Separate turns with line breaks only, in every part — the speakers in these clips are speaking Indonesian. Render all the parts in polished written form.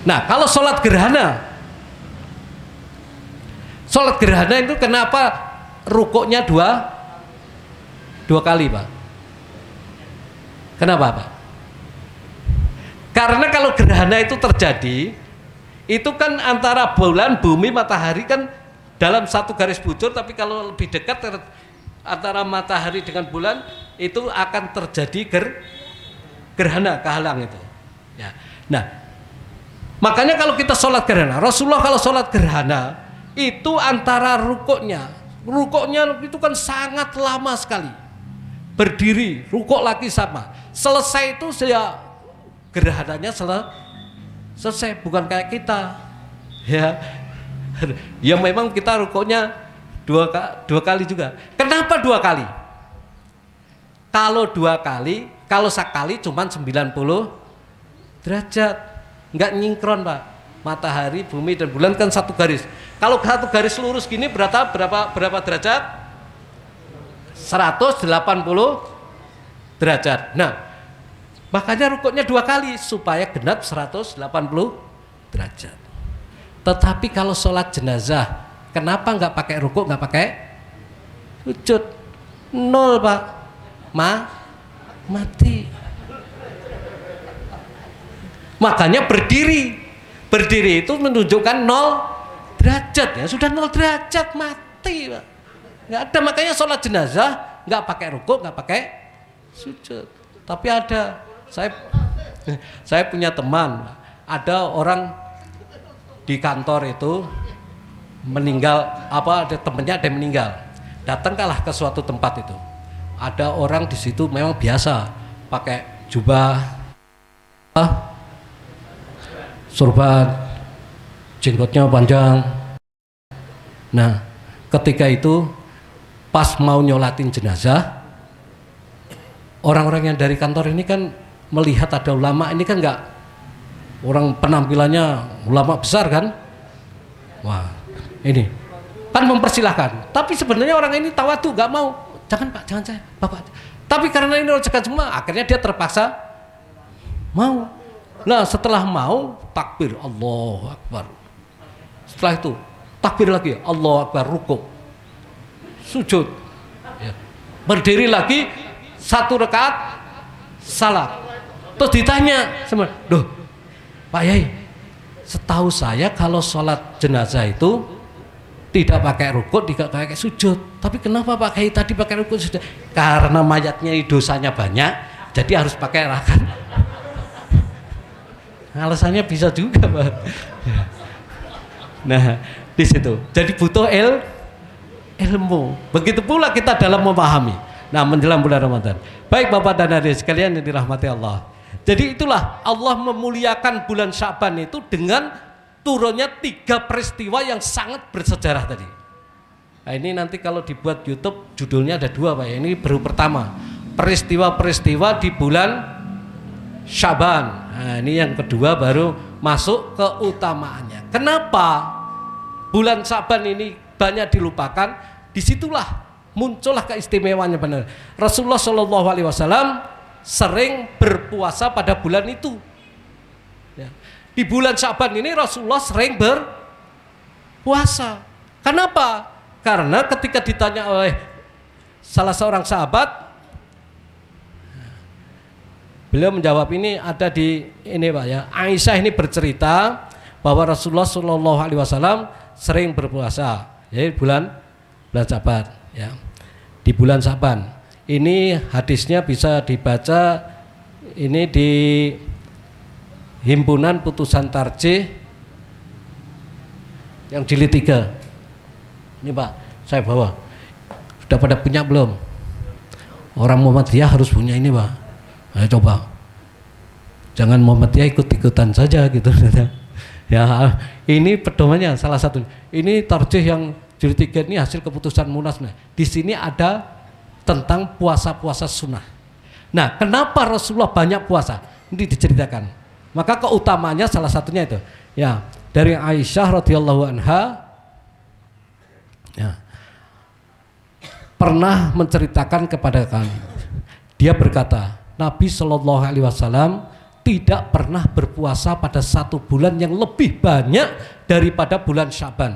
Nah, kalau sholat gerhana itu kenapa rukuknya dua kali, Pak? Kenapa, Pak? Karena kalau gerhana itu terjadi, itu kan antara bulan, bumi, matahari kan dalam satu garis bujur, tapi kalau lebih dekat antara matahari dengan bulan itu akan terjadi gerhana kehalang itu. Ya. Nah, makanya kalau kita sholat gerhana, Rasulullah kalau sholat gerhana itu antara rukuknya itu kan sangat lama sekali. Berdiri, rukuk lagi sama. Selesai itu saya gerhananya selesai, bukan kayak kita. Ya memang kita rukuknya dua kali juga. Kenapa 2 kali? Kalau 2 kali, kalau sekali cuma 90 derajat, nggak nyingkron, Pak. Matahari, bumi dan bulan kan satu garis. Kalau satu garis lurus gini berapa derajat? 180 derajat. Nah, makanya rukuknya 2 kali supaya genap 180 derajat. Tetapi kalau sholat jenazah, kenapa nggak pakai rukuk, nggak pakai sujud? 0, Pak. Mati. Makanya berdiri itu menunjukkan 0 derajat, ya sudah 0 derajat, mati, Pak. Nggak ada. Makanya sholat jenazah nggak pakai rukuk, nggak pakai sujud. Tapi ada, saya punya teman, ada orang di kantor itu meninggal, ada temennya ada yang meninggal. Datanglah ke suatu tempat itu, ada orang di situ memang biasa pakai jubah, sorban, jenggotnya panjang. Nah, ketika itu pas mau nyolatin jenazah, orang-orang yang dari kantor ini kan melihat ada ulama, ini kan enggak, orang penampilannya ulama besar kan, wah ini kan mempersilahkan, tapi sebenarnya orang ini tawadu, nggak mau, jangan Pak, jangan saya, Bapak. Tapi karena ini rojakan semua, akhirnya dia terpaksa mau. Nah, setelah mau, takbir, Allahu Akbar. Setelah itu takbir lagi, Allahu Akbar, rukuk, sujud, ya. Berdiri lagi 1 rakaat salat. Terus ditanya sama, "Duh, Pak Yai, setahu saya kalau sholat jenazah itu tidak pakai rukuk, tidak pakai sujud. Tapi kenapa Pak Yai tadi pakai rukuk sujud?" Karena mayatnya dosanya banyak, jadi harus pakai rakaat. Alasannya bisa juga, Pak. Nah, di situ. Jadi butuh ilmu. Begitu pula kita dalam memahami. Nah, menjelang bulan Ramadan. Baik Bapak dan Adik sekalian yang dirahmati Allah. Jadi itulah Allah memuliakan bulan Sya'ban itu dengan turunnya 3 peristiwa yang sangat bersejarah tadi. Nah, ini nanti kalau dibuat YouTube judulnya ada 2, Pak. Ini baru pertama. Peristiwa-peristiwa di bulan Sya'ban. Nah, ini yang kedua baru masuk keutamaannya. Kenapa bulan Sya'ban ini banyak dilupakan? Disitulah muncullah keistimewaannya benar. Rasulullah SAW sering berpuasa pada bulan itu. Ya. Di bulan Sya'ban ini Rasulullah sering berpuasa. Kenapa? Karena ketika ditanya oleh salah seorang sahabat, beliau menjawab, ini ada di ini Pak ya. Aisyah ini bercerita bahwa Rasulullah SAW sering berpuasa. Jadi bulan Sya'ban ya. Di bulan Sya'ban. Ini hadisnya bisa dibaca ini di Himpunan Putusan Tarjih yang jilid 3. Ini Pak, saya bawa. Sudah pada punya belum? Orang Muhammadiyah harus punya ini Pak. Ayo coba. Jangan Muhammadiyah ikut-ikutan saja gitu. Ya, ini pedomannya salah satu. Ini tarjih yang jilid 3 ini hasil keputusan Munas. Di sini ada tentang puasa-puasa sunnah. Nah, kenapa Rasulullah banyak puasa? Ini diceritakan. Maka keutamanya salah satunya itu. Ya, dari Aisyah radhiyallahu anha ya, pernah menceritakan kepada kami. Dia berkata, Nabi Shallallahu alaihi wasallam tidak pernah berpuasa pada satu bulan yang lebih banyak daripada bulan Sya'ban.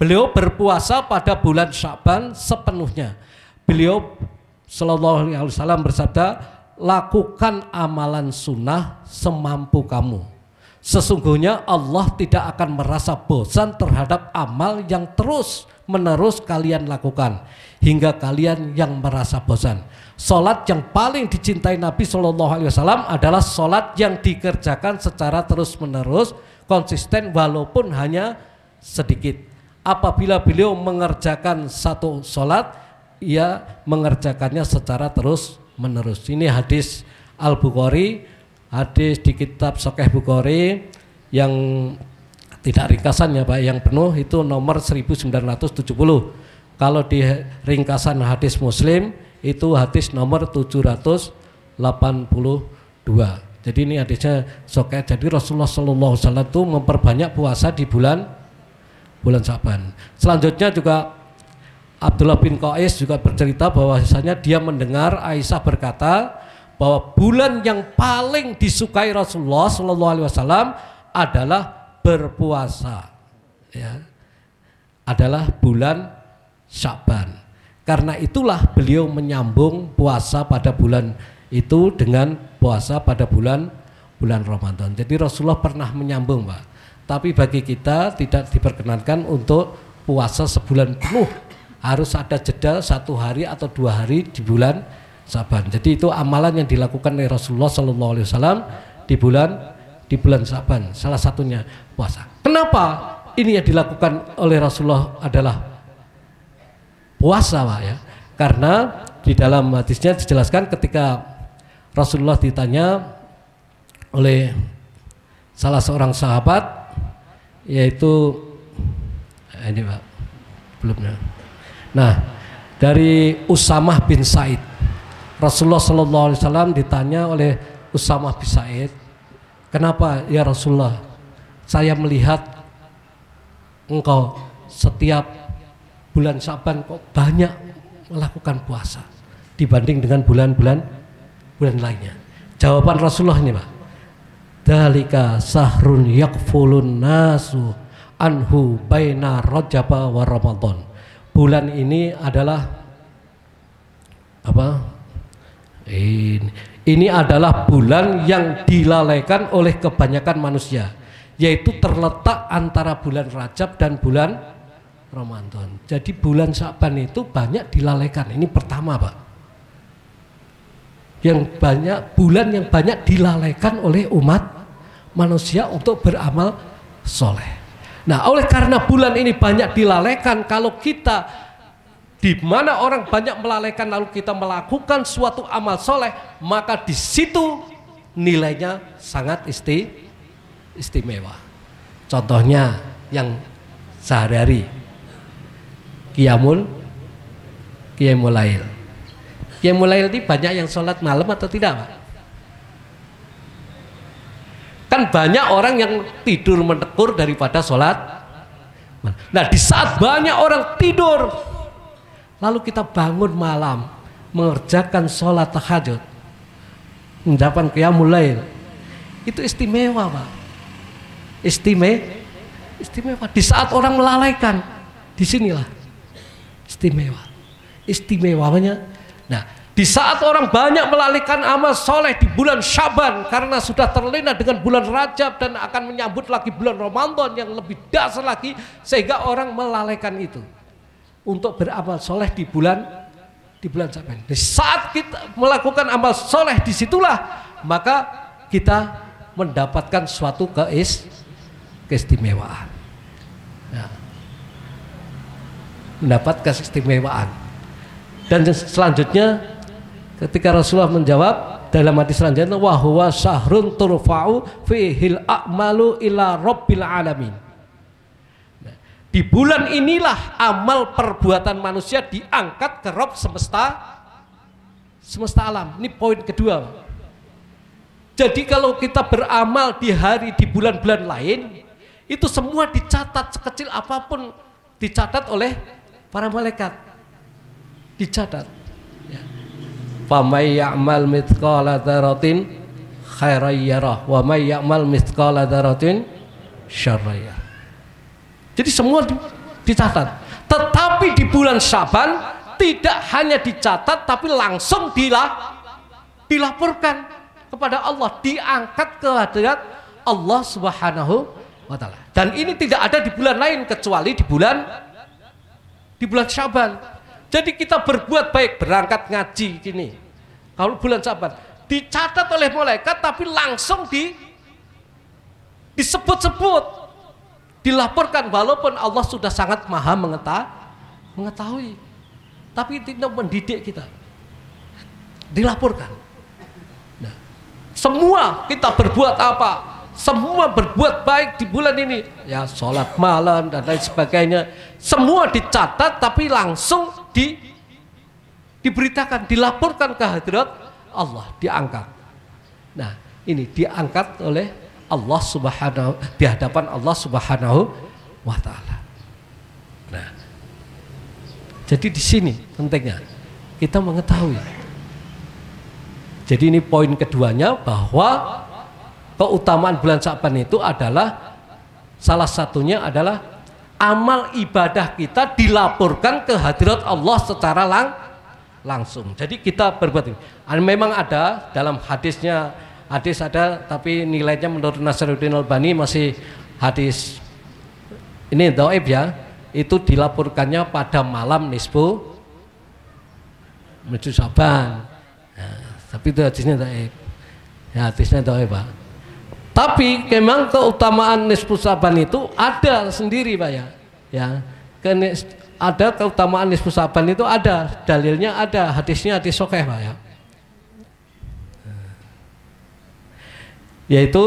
Beliau berpuasa pada bulan Sya'ban sepenuhnya. Beliau Shallallahu Alaihi Wasallam bersabda, lakukan amalan sunnah semampu kamu. Sesungguhnya Allah tidak akan merasa bosan terhadap amal yang terus menerus kalian lakukan hingga kalian yang merasa bosan. Salat yang paling dicintai Nabi Shallallahu Alaihi Wasallam adalah salat yang dikerjakan secara terus menerus, konsisten walaupun hanya sedikit. Apabila beliau mengerjakan satu salat, ia mengerjakannya secara terus menerus. Ini hadis Al-Bukhari, hadis di kitab Sahih Bukhari yang tidak ringkasannya Pak, yang penuh itu nomor 1970. Kalau di ringkasan hadis Muslim itu hadis nomor 782. Jadi ini hadisnya Sahih. Jadi Rasulullah Sallallahu Alaihi Wasallam itu memperbanyak puasa di bulan Sya'ban. Selanjutnya juga Abdullah bin Qais juga bercerita bahwasanya dia mendengar Aisyah berkata bahwa bulan yang paling disukai Rasulullah Sallallahu Alaihi Wasallam adalah berpuasa, ya, adalah bulan Sya'ban. Karena itulah beliau menyambung puasa pada bulan itu dengan puasa pada bulan Ramadan. Jadi Rasulullah pernah menyambung, Pak. Tapi bagi kita tidak diperkenankan untuk puasa sebulan penuh. Harus ada jeda 1 hari atau 2 hari di bulan Sya'ban. Jadi itu amalan yang dilakukan oleh Rasulullah Sallallahu Alaihi Wasallam di bulan Sya'ban. Salah satunya puasa. Kenapa ini yang dilakukan oleh Rasulullah adalah puasa, Pak, ya? Karena di dalam hadisnya dijelaskan ketika Rasulullah ditanya oleh salah seorang sahabat, yaitu ini Pak, belumnya. Nah, dari Usamah bin Said, Rasulullah Sallallahu Alaihi Wasallam ditanya oleh Usamah bin Said, kenapa ya Rasulullah, saya melihat engkau setiap bulan Sya'ban kok banyak melakukan puasa dibanding dengan bulan lainnya. Jawaban Rasulullah ini, Pak, dalika sahrun yakfulun nasu anhu baina Rajab wa Ramadan. Bulan ini adalah apa? Ini adalah bulan yang dilalaikan oleh kebanyakan manusia, yaitu terletak antara bulan Rajab dan bulan Ramadan. Jadi bulan Sya'ban itu banyak dilalaikan. Ini pertama, Pak. Bulan yang banyak dilalaikan oleh umat manusia untuk beramal soleh. Nah, oleh karena bulan ini banyak dilalaikan, kalau kita di mana orang banyak melalaikan lalu kita melakukan suatu amal soleh, maka di situ nilainya sangat istimewa. Contohnya yang sehari-hari Qiyamul Lail. Qiyamul Lail ini banyak yang sholat malam atau tidak, Pak? Kan banyak orang yang tidur menekur daripada sholat. Nah, di saat banyak orang tidur, lalu kita bangun malam mengerjakan sholat tahajud, menjalankan Qiyamul Lail, itu istimewa, Pak. Istimewa. Di saat orang melalaikan, disinilah istimewanya. Nah, di saat orang banyak melalaikan amal soleh di bulan Sya'ban karena sudah terlena dengan bulan Rajab dan akan menyambut lagi bulan Ramadan yang lebih dahsyat lagi, sehingga orang melalaikan itu untuk beramal soleh di bulan Sya'ban. Di saat kita melakukan amal soleh, disitulah maka kita mendapatkan suatu keistimewaan. Ya. Mendapat keistimewaan. Dan selanjutnya ketika Rasulullah menjawab dalam hadis selanjutnya, wa huwa syahrun turfa'u fihil a'malu ila rabbil alamin. Nah, di bulan inilah amal perbuatan manusia diangkat ke Rabb semesta alam. Ini poin kedua. Jadi kalau kita beramal di bulan-bulan lain, itu semua dicatat, sekecil apapun dicatat oleh para malaikat. Dicatat. Famay ya'mal mithqala dzarratin khairan yarah wa may ya'mal mithqala dzarratin syarran yarah. Jadi semua dicatat. Tetapi di bulan Syaban tidak hanya dicatat tapi langsung dilaporkan kepada Allah, diangkat ke hadirat Allah Subhanahu wa taala. Dan ini tidak ada di bulan lain kecuali di bulan Syaban. Jadi kita berbuat baik, berangkat ngaji gini. Kalau bulan Syaban dicatat oleh malaikat tapi langsung disebut-sebut, dilaporkan, walaupun Allah sudah sangat maha mengetahui, tapi tidak mendidik kita, dilaporkan. Nah, semua kita berbuat apa, semua berbuat baik di bulan ini, ya sholat malam dan lain sebagainya, semua dicatat tapi langsung diberitakan, dilaporkan ke hadirat Allah, diangkat. Nah, ini diangkat oleh Allah Subhanahu, di hadapan Allah Subhanahu wa taala. Nah, jadi di sini pentingnya kita mengetahui. Jadi ini poin keduanya, bahwa keutamaan bulan Syaban itu adalah salah satunya adalah amal ibadah kita dilaporkan ke hadirat Allah secara langsung. Jadi kita berbuat ini. Memang ada dalam hadis ada, tapi nilainya menurut Nasiruddin Albani masih hadis ini dhaif ya. Itu dilaporkannya pada malam nisfu Syaban. Nah, tapi itu hadisnya dhaif. Ya, hadisnya dhaif, Pak. Tapi memang keutamaan nisfu Syaban itu ada sendiri, Pak ya. Ya. Ada keutamaan nisfu Syaban itu ada, dalilnya ada, hadisnya hadis sahih, Pak ya. Yaitu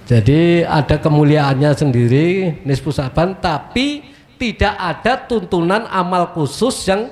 jadi ada kemuliaannya sendiri nisfu Syaban, tapi tidak ada tuntunan amal khusus yang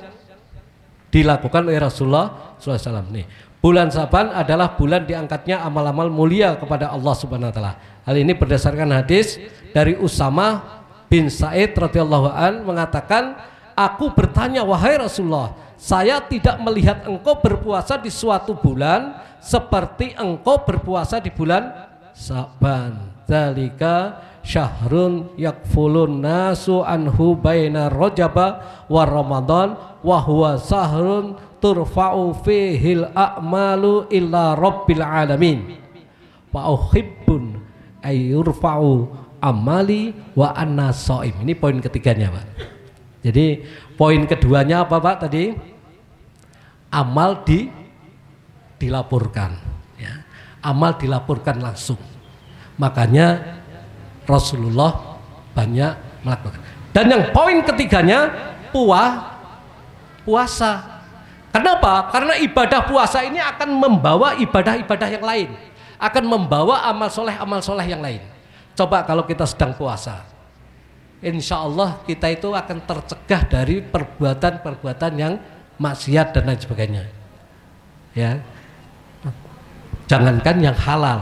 dilakukan oleh Rasulullah SAW. Nih, bulan Syaban adalah bulan diangkatnya amal-amal mulia kepada Allah Subhanahu wa taala. Hal ini berdasarkan hadis dari Usama bin Sa'id radhiyallahu an mengatakan, aku bertanya, wahai Rasulullah, saya tidak melihat engkau berpuasa di suatu bulan seperti engkau berpuasa di bulan Syaban. Dzalika syahrun yakfulun nasu anhu baina Rajaba wa Ramadan wa huwa syahrun turfa'u fihil a'malu illa rabbil alamin. Wa uhibbun ayyurfa'u amali wa anna shaim. Ini poin ketiganya, Pak. Jadi poin keduanya apa, Pak, tadi? Amal dilaporkan ya. Amal dilaporkan langsung. Makanya Rasulullah banyak melakukan. Dan yang poin ketiganya puasa. Kenapa? Karena ibadah puasa ini akan membawa ibadah-ibadah yang lain, akan membawa amal soleh yang lain. Coba kalau kita sedang puasa, insya Allah kita itu akan tercegah dari perbuatan-perbuatan yang maksiat dan lain sebagainya. Ya, jangankan yang halal,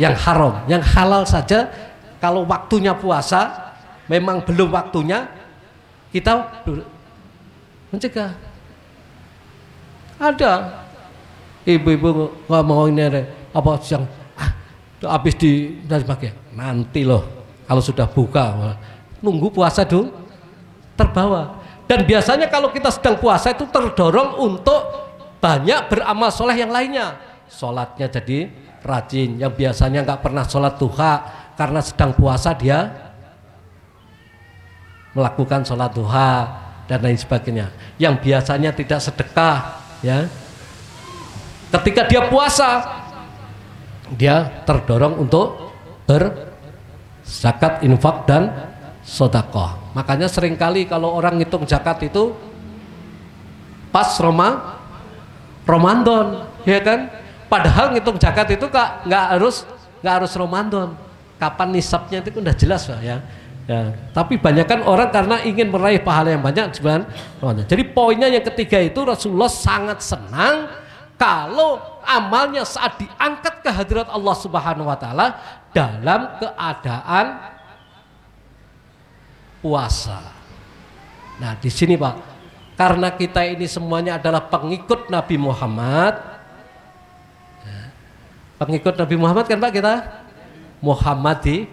yang haram, yang halal saja. Kalau waktunya puasa, memang belum waktunya, kita mencegah. Ada ibu-ibu ngomong ini apa yang habis di dari sebagainya. Nanti loh, kalau sudah buka, nunggu puasa dulu, terbawa. Dan biasanya kalau kita sedang puasa itu terdorong untuk banyak beramal soleh yang lainnya. Sholatnya jadi rajin, yang biasanya nggak pernah sholat duha karena sedang puasa dia melakukan sholat duha dan lain sebagainya. Yang biasanya tidak sedekah, ya, ketika dia puasa dia terdorong untuk berzakat, infak dan sedekah. Makanya seringkali kalau orang ngitung zakat itu pas Ramadan, ya kan? Padahal ngitung zakat itu nggak harus Ramadan. Kapan nisabnya itu udah jelas, Pak, ya. Ya, tapi banyak kan orang karena ingin meraih pahala yang banyak sebenarnya. Jadi poinnya yang ketiga itu, Rasulullah sangat senang kalau amalnya saat diangkat ke hadirat Allah Subhanahu wa taala dalam keadaan puasa. Nah, di sini, Pak, karena kita ini semuanya adalah pengikut Nabi Muhammad. Pengikut Nabi Muhammad kan Pak kita? Muhammadiyah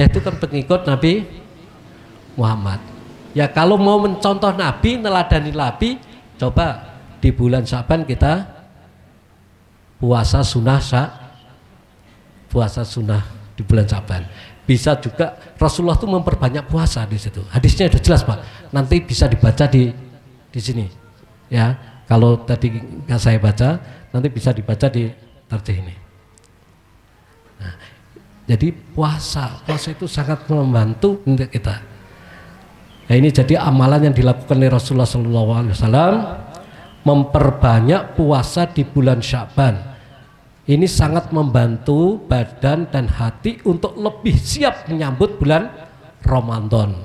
itu kan pengikut Nabi Muhammad. Ya kalau mau mencontoh Nabi, neladani Nabi, coba di bulan Syaban kita puasa sunnah di bulan Syaban. Bisa juga Rasulullah itu memperbanyak puasa di situ. Hadisnya sudah jelas Pak. Nanti bisa dibaca di sini. Ya, kalau tadi nggak saya baca, nanti bisa dibaca di terjih ini. Nah, jadi puasa itu sangat membantu untuk kita. Nah, ini jadi amalan yang dilakukan oleh Rasulullah SAW, memperbanyak puasa di bulan Syaban. Ini sangat membantu badan dan hati untuk lebih siap menyambut bulan Ramadan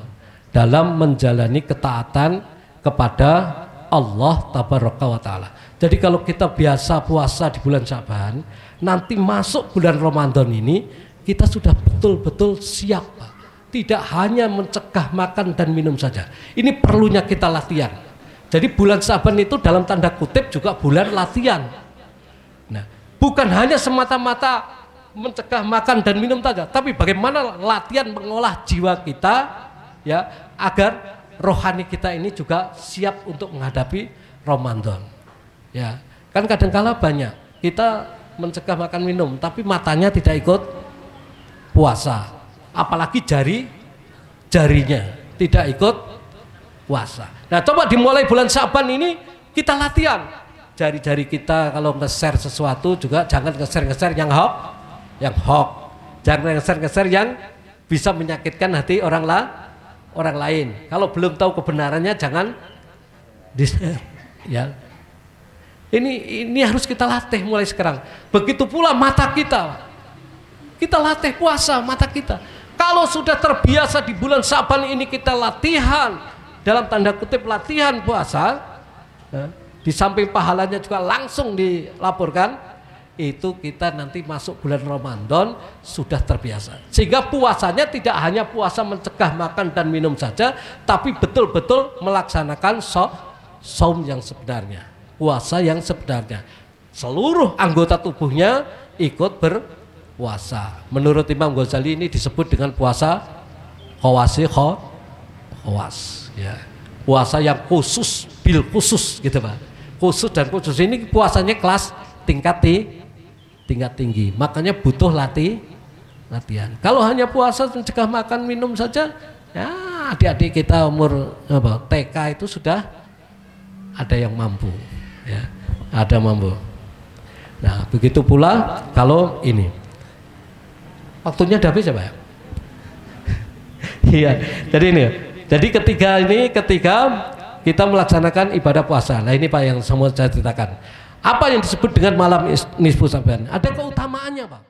dalam menjalani ketaatan kepada Allah Tabaraka wa Ta'ala. Jadi kalau kita biasa puasa di bulan Syaban, nanti masuk bulan Ramadan ini kita sudah betul-betul siap Pak. Tidak hanya mencegah makan dan minum saja. Ini perlunya kita latihan. Jadi bulan Syaban itu dalam tanda kutip juga bulan latihan. Nah, bukan hanya semata-mata mencegah makan dan minum saja, tapi bagaimana latihan mengolah jiwa kita ya agar rohani kita ini juga siap untuk menghadapi Ramadan. Ya, kan kadang-kala banyak kita mencegah makan minum tapi matanya tidak ikut puasa. Apalagi jarinya tidak ikut puasa. Nah, coba dimulai bulan Syaban ini kita latihan. Jari-jari kita kalau nge-share sesuatu juga jangan nge-share yang hoax. Jangan nge-share yang bisa menyakitkan hati orang lain. Kalau belum tahu kebenarannya jangan di-share. Ya. Ini harus kita latih mulai sekarang. Begitu pula mata kita. Kita latih puasa mata kita. Kalau sudah terbiasa di bulan Syaban ini kita latihan, dalam tanda kutip latihan puasa, di samping pahalanya juga langsung dilaporkan, itu kita nanti masuk bulan Ramadan sudah terbiasa. Sehingga puasanya tidak hanya puasa mencegah makan dan minum saja, tapi betul-betul melaksanakan saum yang sebenarnya, puasa yang sebenarnya. Seluruh anggota tubuhnya ikut berpuasa. Menurut Imam Ghazali ini disebut dengan puasa khawas, ya. Puasa yang khusus, bil khusus gitu Pak. Khusus dan khusus ini puasanya kelas tingkat tinggi. Makanya butuh latihan. Kalau hanya puasa mencegah makan minum saja, ya adik-adik kita umur TK itu sudah ada yang mampu, ya. Ada mampu. Nah, begitu pula kalau ini. Waktunya udah habis ya, Pak? Iya. Jadi ketika kita melaksanakan ibadah puasa. Nah, ini Pak yang semua saya ceritakan. Apa yang disebut dengan malam nisfu Syaban? Ada keutamaannya, Pak.